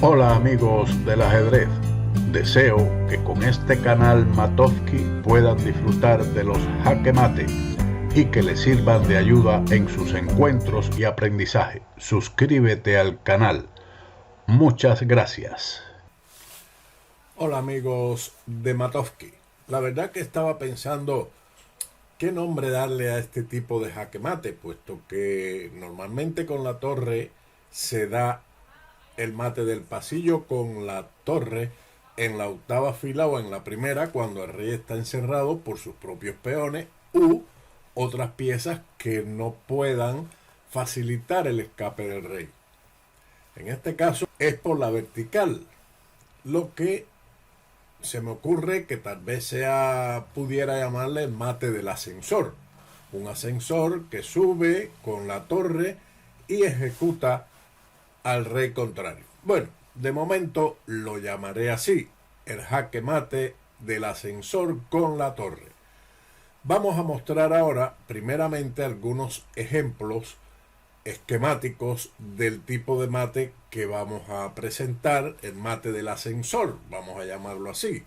Hola amigos del ajedrez, deseo que con este canal Matovsky puedan disfrutar de los jaque mate y que les sirvan de ayuda en sus encuentros y aprendizaje. Suscríbete al canal. Muchas gracias. Hola amigos de Matovsky. La verdad que estaba pensando qué nombre darle a este tipo de jaque mate, puesto que normalmente con la torre se da el mate del pasillo con la torre en la octava fila o en la primera cuando el rey está encerrado por sus propios peones u otras piezas que no puedan facilitar el escape del rey. En este caso es por la vertical, lo que se me ocurre que tal vez pudiera llamarle el mate del ascensor. Un ascensor que sube con la torre y ejecuta al rey contrario. Bueno, de momento lo llamaré así, el jaque mate del ascensor con la torre. Vamos a mostrar ahora primeramente algunos ejemplos esquemáticos del tipo de mate que vamos a presentar, el mate del ascensor, vamos a llamarlo así.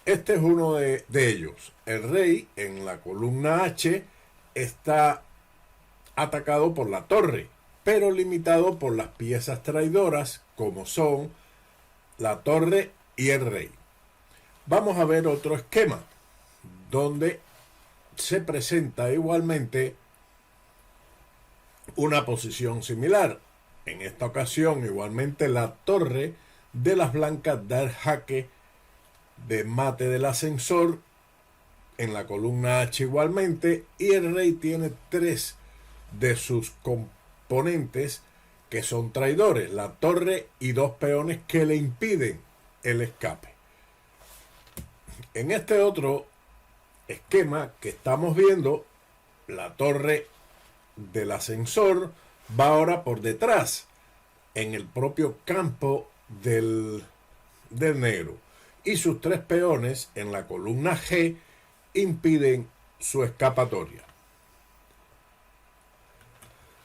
Este es uno de ellos. El rey en la columna H está atacado por la torre, pero limitado por las piezas traidoras como son la torre y el rey. Vamos a ver otro esquema donde se presenta igualmente una posición similar. En esta ocasión igualmente la torre de las blancas da el jaque de mate del ascensor en la columna H igualmente, y el rey tiene tres de sus componentes que son traidores, la torre y dos peones que le impiden el escape. En este otro esquema que estamos viendo, la torre del ascensor va ahora por detrás en el propio campo del negro, y sus tres peones en la columna G impiden su escapatoria.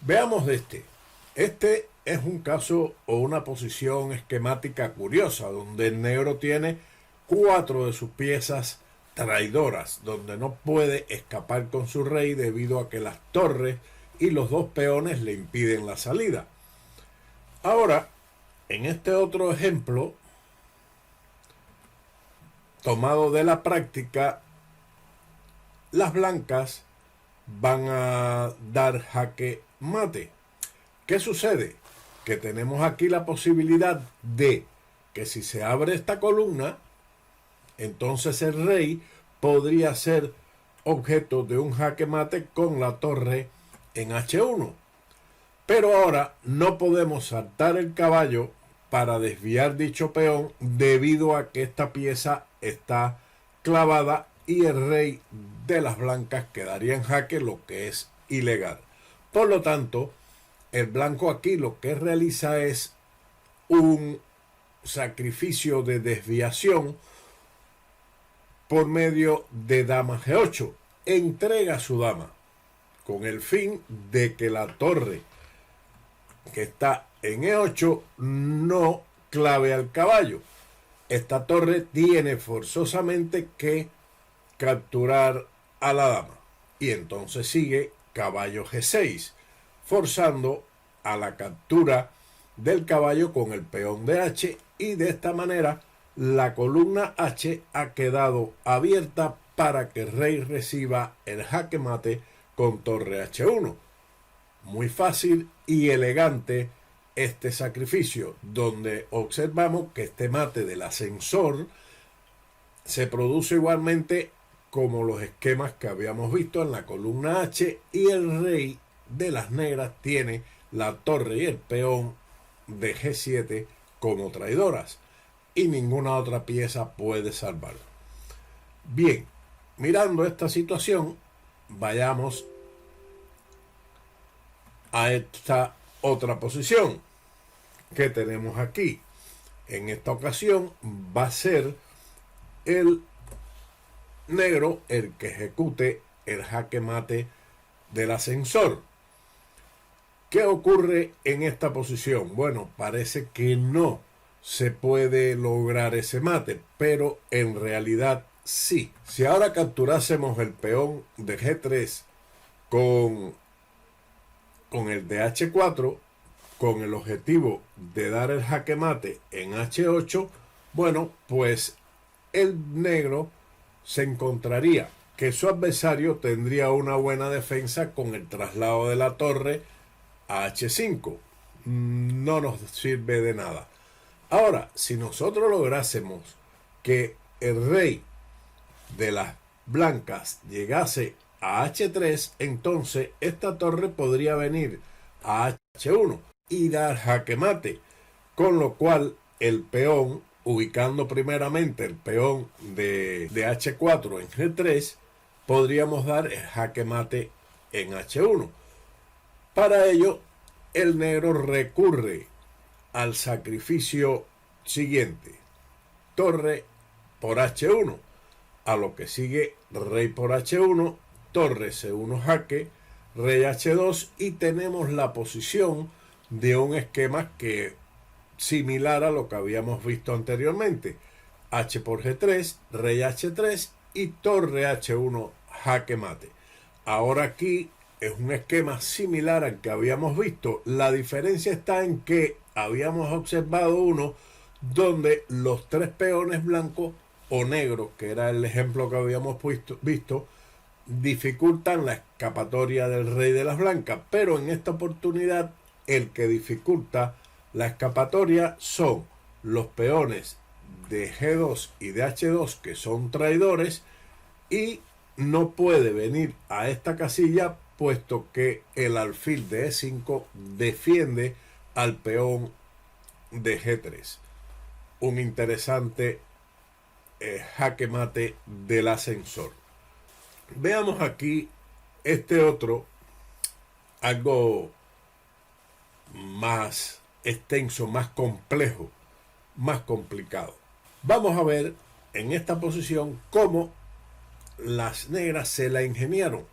Veamos de este. Este es un caso o una posición esquemática curiosa, donde el negro tiene cuatro de sus piezas traidoras, donde no puede escapar con su rey debido a que las torres y los dos peones le impiden la salida. Ahora, en este otro ejemplo, tomado de la práctica, las blancas van a dar jaque mate. ¿Qué sucede? Que tenemos aquí la posibilidad de que si se abre esta columna, entonces el rey podría ser objeto de un jaque mate con la torre en H1. Pero ahora no podemos saltar el caballo para desviar dicho peón debido a que esta pieza está clavada y el rey de las blancas quedaría en jaque, lo que es ilegal. Por lo tanto, el blanco aquí lo que realiza es un sacrificio de desviación por medio de dama G8. Entrega su dama con el fin de que la torre que está en E8 no clave al caballo. Esta torre tiene forzosamente que capturar a la dama, y entonces sigue caballo G6, forzando a la captura del caballo con el peón de H, y de esta manera la columna H ha quedado abierta para que el rey reciba el jaque mate con torre H1. Muy fácil y elegante este sacrificio, donde observamos que este mate del ascensor se produce igualmente como los esquemas que habíamos visto en la columna H, y el rey de las negras tiene la torre y el peón de G7 como traidoras, y ninguna otra pieza puede salvarlo. Bien, mirando esta situación, vayamos a esta otra posición que tenemos aquí. En esta ocasión va a ser el negro el que ejecute el jaque mate del ascensor. ¿Qué ocurre en esta posición? Bueno, parece que no se puede lograr ese mate, pero en realidad sí. Si ahora capturásemos el peón de G3 con el de H4, con el objetivo de dar el jaque mate en H8, bueno, pues el negro se encontraría que su adversario tendría una buena defensa con el traslado de la torre a H5. No nos sirve de nada. Ahora, si nosotros lográsemos que el rey de las blancas llegase a H3, entonces esta torre podría venir a H1 y dar jaque mate, con lo cual el peón, ubicando primeramente el peón de H4 en G3, podríamos dar el jaque mate en H1. Para ello, el negro recurre al sacrificio siguiente: torre por H1, a lo que sigue rey por H1, torre C1 jaque, rey H2, y tenemos la posición de un esquema que similar a lo que habíamos visto anteriormente: H por G3, rey H3 y torre H1 jaque mate. Ahora aquí es un esquema similar al que habíamos visto. La diferencia está en que habíamos observado uno donde los tres peones blancos o negros, que era el ejemplo que habíamos visto, dificultan la escapatoria del rey de las blancas, pero en esta oportunidad el que dificulta la escapatoria son los peones de G2 y de H2, que son traidores, y no puede venir a esta casilla puesto que el alfil de E5 defiende al peón de G3. Un interesante jaque mate del ascensor. Veamos aquí este otro, algo más extenso, más complejo, más complicado. Vamos a ver en esta posición cómo las negras se la ingeniaron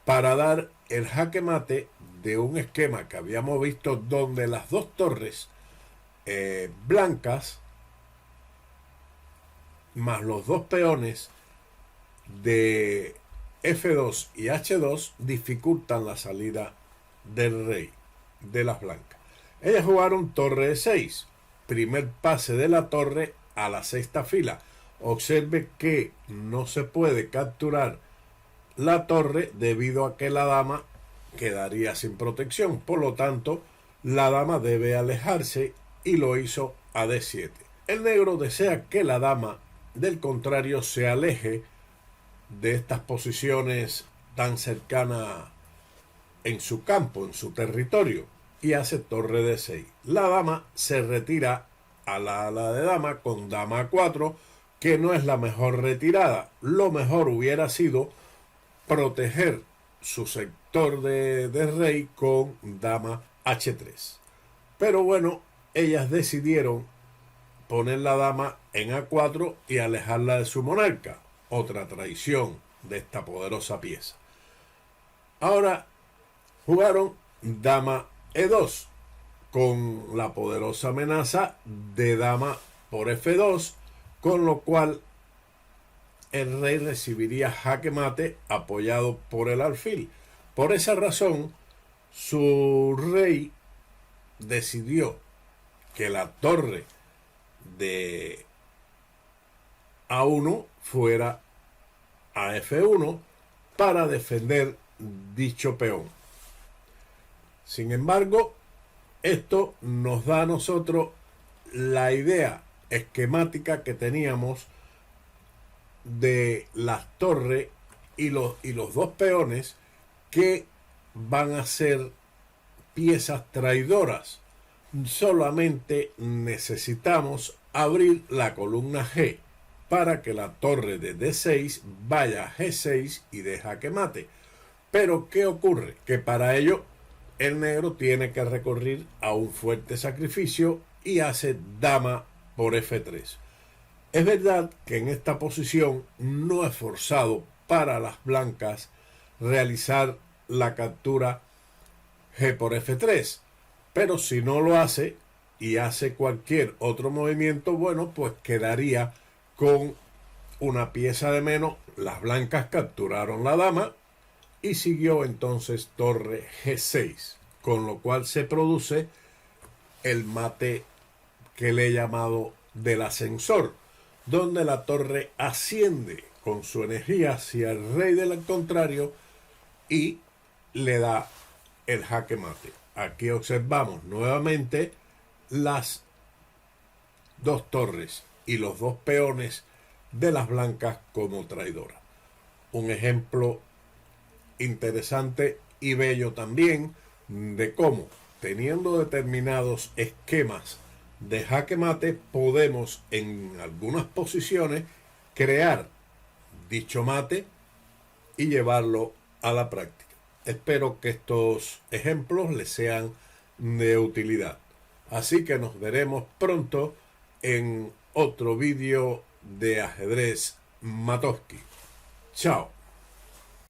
para dar el jaque mate de un esquema que habíamos visto donde las dos torres blancas más los dos peones de F2 y H2 dificultan la salida del rey de las blancas. Ellas jugaron torre E6, primer pase de la torre a la sexta fila. Observe que no se puede capturar la torre debido a que la dama quedaría sin protección. Por lo tanto, la dama debe alejarse y lo hizo a D7. El negro desea que la dama del contrario se aleje de estas posiciones tan cercanas en su campo, en su territorio, y hace torre D6. La dama se retira a la ala de dama con dama A4, que no es la mejor retirada. Lo mejor hubiera sido proteger su sector de rey con dama H3. Pero bueno, ellas decidieron poner la dama en A4 y alejarla de su monarca. Otra traición de esta poderosa pieza. Ahora jugaron dama E2 con la poderosa amenaza de dama por F2, con lo cual el rey recibiría jaque mate apoyado por el alfil. Por esa razón, su rey decidió que la torre de A1 fuera a F1 para defender dicho peón. Sin embargo, esto nos da a nosotros la idea esquemática que teníamos de las torres y los dos peones que van a ser piezas traidoras. Solamente necesitamos abrir la columna G para que la torre de D6 vaya a G6 y de jaque mate. Pero ¿qué ocurre? Que para ello el negro tiene que recurrir a un fuerte sacrificio y hace dama por F3. Es verdad que en esta posición no es forzado para las blancas realizar la captura G por F3. Pero si no lo hace y hace cualquier otro movimiento, bueno, pues quedaría con una pieza de menos. Las blancas capturaron la dama y siguió entonces torre G6, con lo cual se produce el mate que le he llamado del ascensor, donde la torre asciende con su energía hacia el rey del contrario y le da el jaque mate. Aquí observamos nuevamente las dos torres y los dos peones de las blancas como traidora. Un ejemplo interesante y bello también de cómo, teniendo determinados esquemas de jaque mate, podemos en algunas posiciones crear dicho mate y llevarlo a la práctica. Espero que estos ejemplos les sean de utilidad. Así que nos veremos pronto en otro vídeo de ajedrez Matovsky. Chao.